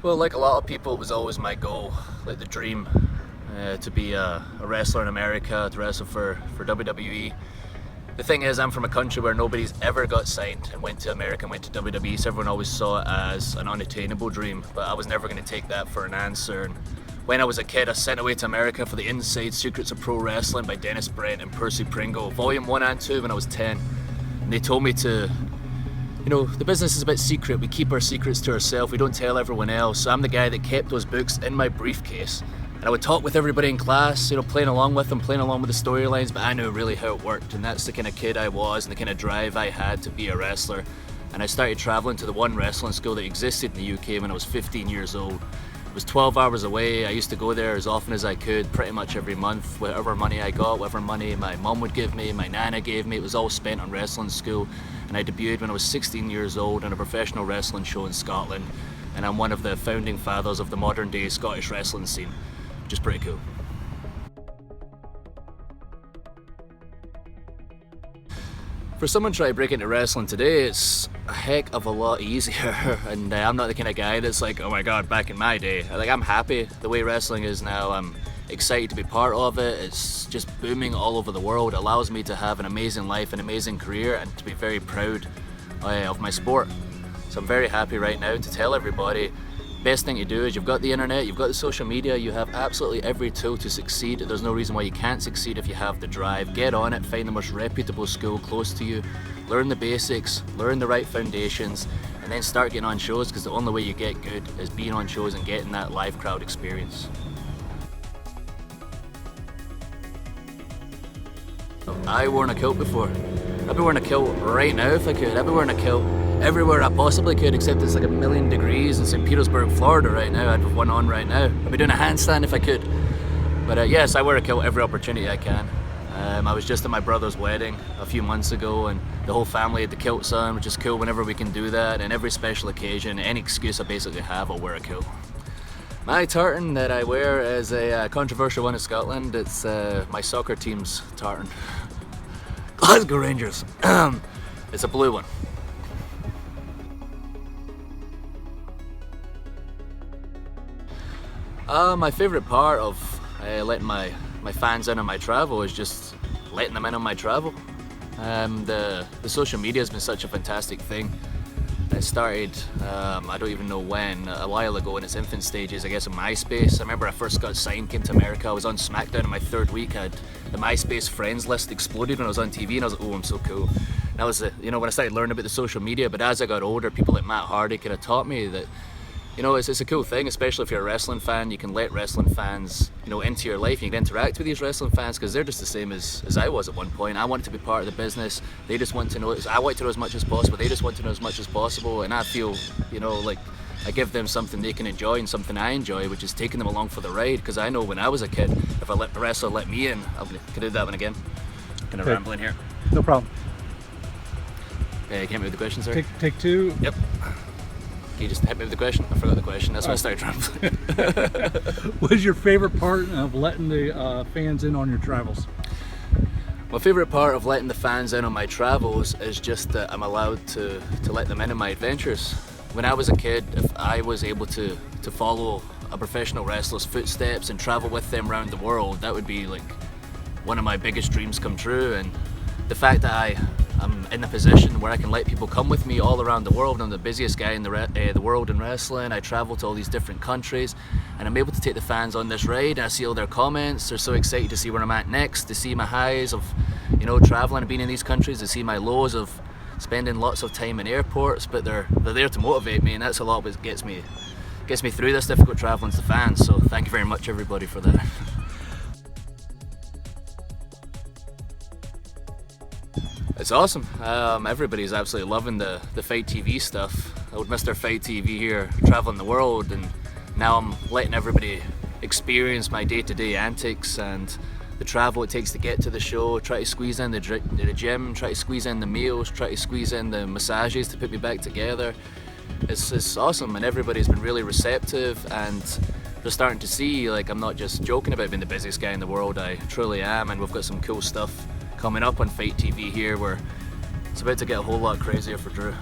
Well, like a lot of people, it was always my goal, like the dream, to be a wrestler in America, to wrestle for WWE. The thing is, I'm from a country where nobody's ever got signed and went to America and went to WWE, so everyone always saw it as an unattainable dream, but I was never going to take that for an answer. And when I was a kid, I was sent away to America for the Inside Secrets of Pro Wrestling by Dennis Brent and Percy Pringle, Volume 1 and 2 when I was 10. And they told me to, the business is a bit secret. We keep our secrets to ourselves. We don't tell everyone else. So I'm the guy that kept those books in my briefcase. And I would talk with everybody in class, playing along with them, playing along with the storylines, but I knew really how it worked. And that's the kind of kid I was and the kind of drive I had to be a wrestler. And I started traveling to the one wrestling school that existed in the UK when I was 15 years old. It was 12 hours away. I used to go there as often as I could, pretty much every month. Whatever money I got, whatever money my mum would give me, my nana gave me, it was all spent on wrestling school. And I debuted when I was 16 years old on a professional wrestling show in Scotland. And I'm one of the founding fathers of the modern day Scottish wrestling scene, which is pretty cool. For someone trying to break into wrestling today, it's a heck of a lot easier. And I'm not the kind of guy that's like, oh my god, back in my day. I'm happy the way wrestling is now. I'm excited to be part of it. It's just booming all over the world. It allows me to have an amazing life, an amazing career, and to be very proud of my sport. So I'm very happy right now to tell everybody, best thing to do is you've got the internet, you've got the social media, you have absolutely every tool to succeed. There's no reason why you can't succeed if you have the drive. Get on it, find the most reputable school close to you, learn the basics, learn the right foundations, and then start getting on shows, because the only way you get good is being on shows and getting that live crowd experience. I worn a kilt before. I'd be wearing a kilt right now if I could. I'd be wearing a kilt everywhere I possibly could, except it's like 1,000,000 degrees in St. Petersburg, Florida right now. I'd have one on right now. I'd be doing a handstand if I could. But yes, I wear a kilt every opportunity I can. I was just at my brother's wedding a few months ago, and the whole family had the kilts on, which is cool whenever we can do that. And every special occasion, any excuse I basically have, I'll wear a kilt. My tartan that I wear is a controversial one in Scotland. It's my soccer team's tartan. Glasgow Rangers. It's a blue one. My favourite part of letting my fans in on my travel is just letting them in on my travel. The social media has been such a fantastic thing. It started, I don't even know when, a while ago in its infant stages, I guess, in MySpace. I remember I first got signed, came to America, I was on SmackDown in my 3rd week. The MySpace friends list exploded when I was on TV, and I was like, oh, I'm so cool. And that was, when I started learning about the social media. But as I got older, people like Matt Hardy kind of taught me that, it's a cool thing, especially if you're a wrestling fan. You can let wrestling fans, into your life. You can interact with these wrestling fans because they're just the same as I was at one point. I wanted to be part of the business. They just want to know. I want to know as much as possible. They just want to know as much as possible. And I feel, like I give them something they can enjoy and something I enjoy, which is taking them along for the ride. Because I know when I was a kid, if a wrestler let me in, can I do that one again? Kind of rambling here. No problem. Can't move the question, sir. Take two. Yep. Can you just hit me with the question? I forgot the question. That's when I started rambling. What is your favorite part of letting the fans in on your travels? My favourite part of letting the fans in on my travels is just that I'm allowed to let them in on my adventures. When I was a kid, if I was able to follow a professional wrestler's footsteps and travel with them around the world, that would be like one of my biggest dreams come true. And the fact that I'm in a position where I can let people come with me all around the world. I'm the busiest guy in the world in wrestling. I travel to all these different countries, and I'm able to take the fans on this ride. And I see all their comments. They're so excited to see where I'm at next, to see my highs of, traveling and being in these countries, to see my lows of spending lots of time in airports. But they're there to motivate me, and that's a lot what gets me through this difficult traveling to fans. So thank you very much, everybody, for that. It's awesome. Everybody's absolutely loving the Fight TV stuff. Old Mr. Fight TV here, traveling the world, and now I'm letting everybody experience my day-to-day antics and the travel it takes to get to the show, try to squeeze in the gym, try to squeeze in the meals, try to squeeze in the massages to put me back together. It's awesome, and everybody's been really receptive, and they're starting to see, I'm not just joking about being the busiest guy in the world. I truly am, and we've got some cool stuff coming up on Fight TV here where it's about to get a whole lot crazier for Drew.